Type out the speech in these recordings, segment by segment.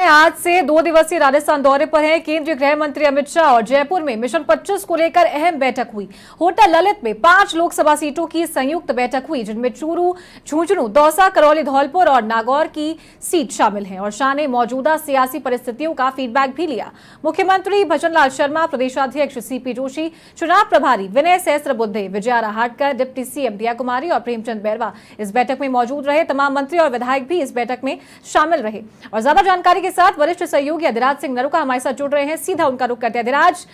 आज से 2 दिवसीय राजस्थान दौरे पर हैं केंद्रीय गृह मंत्री अमित शाह और जयपुर में मिशन 25 को लेकर अहम बैठक हुई। होटल ललित में 5 लोकसभा सीटों की संयुक्त बैठक हुई, जिनमें चूरू, झुंझुनू, दौसा, करौली, धौलपुर और नागौर की सीट शामिल है। और शाह ने मौजूदा सियासी परिस्थितियों का फीडबैक भी लिया। मुख्यमंत्री भजनलाल शर्मा, प्रदेशाध्यक्ष सीपी जोशी, चुनाव प्रभारी विनय सहस्त्रबुद्धे, विजया राहटकर, डिप्टी सीएम दिया कुमारी और प्रेमचंद बैरवा इस बैठक में मौजूद रहे। तमाम मंत्री और विधायक भी इस बैठक में शामिल रहे। और ज्यादा जानकारी के साथ वरिष्ठ सहयोगी अधिराज सिंह नरुका हमारे साथ जुड़ रहे हैं। सीधा उनका रुख करते हैं। अधिराज,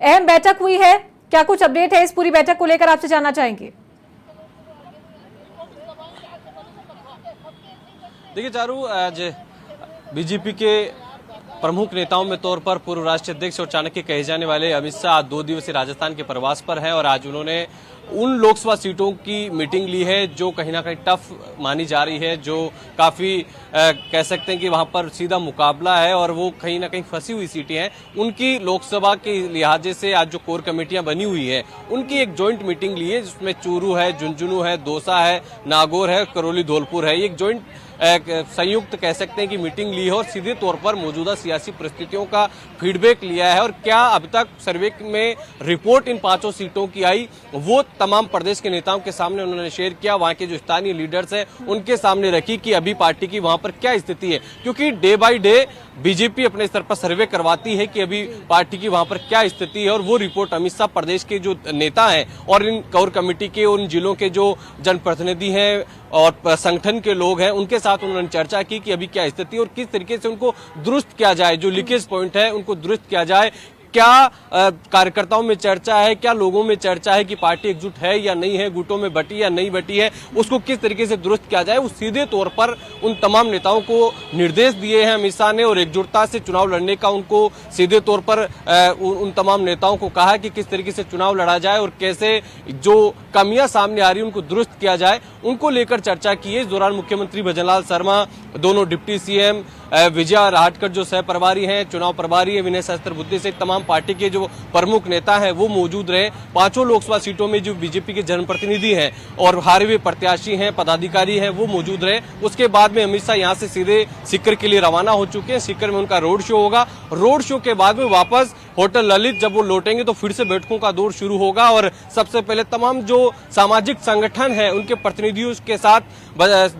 अहम बैठक हुई है, क्या कुछ अपडेट है इस पूरी बैठक को लेकर, आपसे जानना चाहेंगे। देखिए चारू, आज बीजेपी के प्रमुख नेताओं में तौर पर पूर्व राष्ट्रीय अध्यक्ष और चाणक्य कहे जाने वाले अमित शाह 2 दिवसीय राजस्थान के प्रवास पर हैं और आज उन्होंने उन लोकसभा सीटों की मीटिंग ली है जो कहीं ना कहीं टफ मानी जा रही है, जो काफी कह सकते हैं कि वहां पर सीधा मुकाबला है और वो कहीं ना कहीं फंसी हुई सीटें हैं। उनकी लोकसभा के लिहाजे से आज जो कोर कमेटियां बनी हुई है उनकी एक जॉइंट मीटिंग ली है, जिसमें चूरू है, झुंझुनू है, दौसा है, नागौर है, करौली, धौलपुर है। एक जॉइंट संयुक्त कह सकते हैं कि मीटिंग ली है और सीधे तौर पर मौजूदा सियासी परिस्थितियों का फीडबैक लिया है और क्या अब तक सर्वे में रिपोर्ट इन 5 सीटों की आई वो तमाम प्रदेश के नेताओं के सामने उन्होंने शेयर किया। वहां के जो स्थानीय लीडर्स हैं उनके सामने रखी कि अभी पार्टी की वहां पर क्या स्थिति है, क्योंकि डे बाय डे बीजेपी अपने स्तर पर सर्वे करवाती है कि अभी पार्टी की वहां पर क्या स्थिति है और वो रिपोर्ट अमित शाह प्रदेश के जो नेता हैं और इन कोर कमेटी के उन जिलों के जो जनप्रतिनिधि हैं और संगठन के लोग हैं उनके साथ उन्होंने चर्चा की कि अभी क्या स्थिति और किस तरीके से उनको दुरुस्त किया जाए, जो लीकेज पॉइंट है उनको दुरुस्त किया जाए। क्या कार्यकर्ताओं में चर्चा है, क्या लोगों में चर्चा है कि पार्टी एकजुट है या नहीं है, गुटों में बटी या नहीं बटी है, उसको किस तरीके से दुरुस्त किया जाए। वो सीधे तौर पर उन तमाम नेताओं को निर्देश दिए हैं अमित शाह ने और एकजुटता से चुनाव लड़ने का उनको सीधे तौर पर उन तमाम नेताओं को कहा कि किस तरीके से चुनाव लड़ा जाए और कैसे जो कमियां सामने आ रही है उनको दुरुस्त किया जाए, उनको लेकर चर्चा की है। इस दौरान मुख्यमंत्री भजनलाल शर्मा, दोनों डिप्टी सीएम, विजया राहटकर जो सह प्रभारी हैं, चुनाव प्रभारी है विनय सहस्त्रबुद्धे से तमाम पार्टी के जो प्रमुख नेता हैं वो मौजूद रहे। 5 लोकसभा सीटों में जो बीजेपी के जनप्रतिनिधि हैं और हारे हुए प्रत्याशी हैं, पदाधिकारी हैं, वो मौजूद रहे। उसके बाद में अमित शाह यहां से सीधे सीकर के लिए रवाना हो चुके हैं। सीकर में उनका रोड शो होगा। रोड शो के बाद में वापस होटल ललित जब वो लौटेंगे तो फिर से बैठकों का दौर शुरू होगा और सबसे पहले तमाम जो सामाजिक संगठन है उनके प्रतिनिधियों के साथ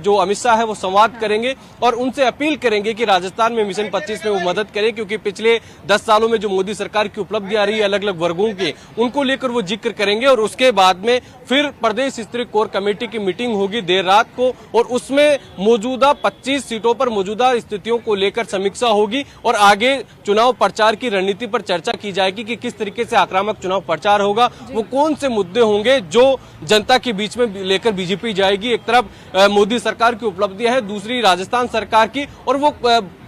जो अमित शाह है वो संवाद करेंगे और उनसे अपील करेंगे कि राजस्थान में मिशन 25 में वो मदद करें, क्योंकि पिछले 10 सालों में जो मोदी सरकार की उपलब्धियां रही है अलग अलग वर्गों की, उनको लेकर वो जिक्र करेंगे। और उसके बाद में फिर प्रदेश स्तरीय कोर कमेटी की मीटिंग होगी देर रात को और उसमें मौजूदा 25 सीटों पर मौजूदा स्थितियों को लेकर समीक्षा होगी और आगे चुनाव प्रचार की रणनीति पर चर्चा की जाएगी कि किस तरीके से आक्रामक चुनाव प्रचार होगा, वो कौन से मुद्दे होंगे जो जनता के बीच में लेकर बीजेपी जाएगी। एक तरफ मोदी सरकार की उपलब्धियां है, दूसरी राजस्थान सरकार की, और वो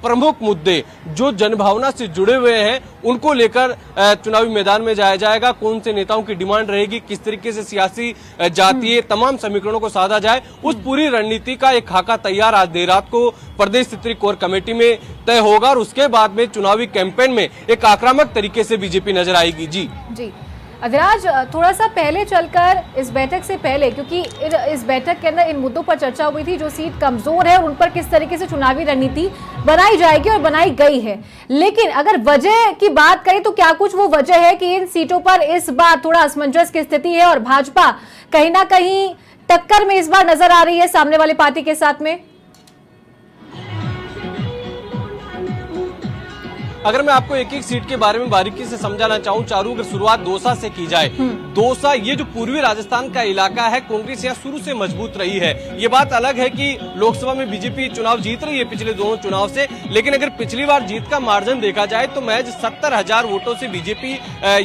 प्रमुख मुद्दे जो जनभावना से जुड़े हुए हैं उनको लेकर चुनावी मैदान में जाया जाएगा। कौन से नेताओं की डिमांड रहेगी, किस तरीके से सियासी जातीय तमाम समीकरणों को साधा जाए, उस पूरी रणनीति का एक खाका तैयार आज देर रात को प्रदेश स्तरीय कोर कमेटी में तय होगा और उसके बाद में चुनावी कैंपेन में एक आक्रामक तरीके से बीजेपी नजर आएगी। जी अधिराज, थोड़ा सा पहले चलकर इस बैठक से पहले, क्योंकि इस बैठक के अंदर इन मुद्दों पर चर्चा हुई थी जो सीट कमजोर है और उन पर किस तरीके से चुनावी रणनीति बनाई जाएगी और बनाई गई है। लेकिन अगर वजह की बात करें तो क्या कुछ वो वजह है कि इन सीटों पर इस बार थोड़ा असमंजस की स्थिति है और भाजपा कहीं ना कहीं टक्कर में इस बार नजर आ रही है सामने वाले पार्टी के साथ में? अगर मैं आपको एक एक सीट के बारे में बारीकी से समझाना चाहूं चारू, अगर शुरुआत दौसा से की जाए, दौसा ये जो पूर्वी राजस्थान का इलाका है, कांग्रेस यहाँ शुरू से मजबूत रही है। ये बात अलग है कि लोकसभा में बीजेपी चुनाव जीत रही है पिछले दोनों चुनाव से, लेकिन अगर पिछली बार जीत का मार्जिन देखा जाए तो महज 70,000 वोटों से बीजेपी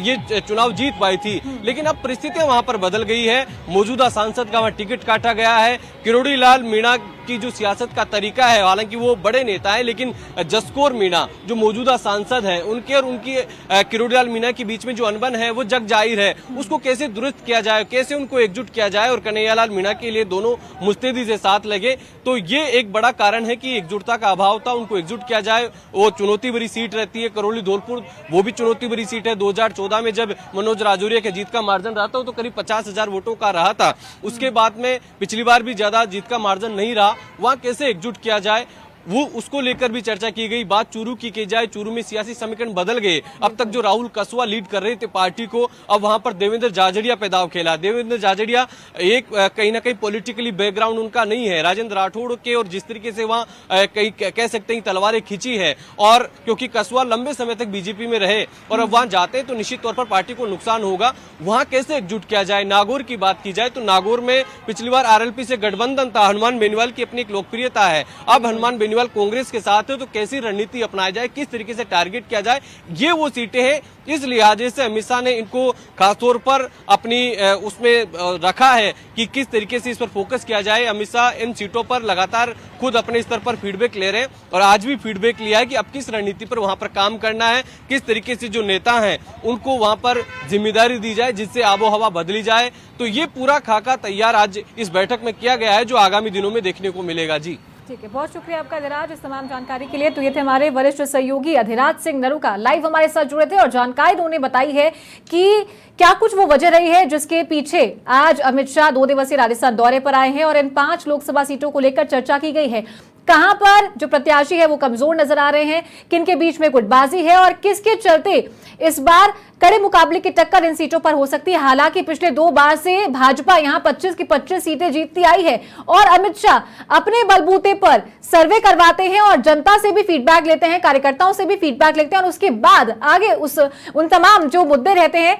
ये चुनाव जीत पाई थी। लेकिन अब परिस्थितियां वहां पर बदल गई है। मौजूदा सांसद का वहां टिकट काटा गया है। किरोड़ी लाल मीणा की जो सियासत का तरीका है, हालांकि वो बड़े नेता है, लेकिन जसकौर मीणा जो मौजूदा सांसद हैं उनके और उनकी किरोड़ीलाल मीणा के बीच में जो अनबन है वो जग जाहिर है। उसको कैसे दुरुस्त किया जाए, कैसे उनको एकजुट किया जाए और कन्हैयालाल मीणा के लिए दोनों मुस्तैदी से साथ लगे, तो ये एक बड़ा कारण है कि एकजुटता का अभाव था। उनको एकजुट किया जाए। वो चुनौती भरी सीट रहती है करौली धौलपुर, वो भी चुनौती भरी सीट है। 2014 में जब मनोज राजौरिया के जीत का मार्जिन रहा था तो करीब 50,000 वोटों का रहा था। उसके बाद में पिछली बार भी ज्यादा जीत का मार्जिन नहीं रहा। वहां कैसे एकजुट किया जाए, वो उसको लेकर भी चर्चा की गई। बात चूरू की जाए, चूरू में सियासी समीकरण बदल गए। अब तक जो राहुल कसवा लीड कर रहे थे पार्टी को, अब वहां पर देवेंद्र झाझड़िया पे दांव खेला। देवेंद्र झाझड़िया एक कहीं ना कहीं पॉलिटिकली बैकग्राउंड उनका नहीं है राजेंद्र राठौड़ के, और जिस तरीके से वहां कहीं कह सकते हैं तलवारें खींची है, और क्योंकि कसवा लंबे समय तक बीजेपी में रहे और अब वहां जाते हैं तो निश्चित तौर पर पार्टी को नुकसान होगा। वहां कैसे एकजुट किया जाए। नागौर की बात की जाए तो नागौर में पिछली बार आरएलपी से गठबंधन था, हनुमान बेनीवाल की अपनी एक लोकप्रियता है। अब हनुमान बेनीवाल कांग्रेस के साथ है, तो कैसी रणनीति अपनाया जाए, किस तरीके से टारगेट किया जाए, ये वो सीटें हैं। इस लिहाजे से अमित शाह ने इनको खासतौर पर अपनी उसमें रखा है कि किस तरीके से इस पर फोकस किया जाए। अमित शाह इन सीटों पर लगातार खुद अपने स्तर पर फीडबैक ले रहे हैं और आज भी फीडबैक लिया है कि अब किस रणनीति पर वहां पर काम करना है, किस तरीके से जो नेता हैं उनको वहां पर जिम्मेदारी दी जाए जिससे आबो हवा बदली जाए। तो ये पूरा खाका तैयार आज इस बैठक में किया गया है, जो आगामी दिनों में देखने को मिलेगा। जी ठीक है, बहुत शुक्रिया आपका अधिराज इस तमाम जानकारी के लिए। तो ये थे हमारे वरिष्ठ सहयोगी अधिराज सिंह नरूका, लाइव हमारे साथ जुड़े थे और जानकारी उन्होंने बताई है कि क्या कुछ वो वजह रही है जिसके पीछे आज अमित शाह 2 दिवसीय राजस्थान दौरे पर आए हैं और इन 5 लोकसभा सीटों को लेकर चर्चा की गई है। कहां पर जो प्रत्याशी है वो कमजोर नजर आ रहे हैं, किनके बीच में गुटबाजी है और किसके चलते इस बार कड़े मुकाबले की टक्कर इन सीटों पर हो सकती है। हालांकि पिछले 2 बार से भाजपा यहां 25 की 25 सीटें जीतती आई है और अमित शाह अपने बलबूते पर सर्वे करवाते हैं और जनता से भी फीडबैक लेते हैं, कार्यकर्ताओं से भी फीडबैक लेते हैं और उसके बाद आगे उन तमाम जो मुद्दे रहते हैं,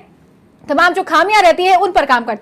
तमाम जो खामियां रहती है, उन पर काम करते हैं।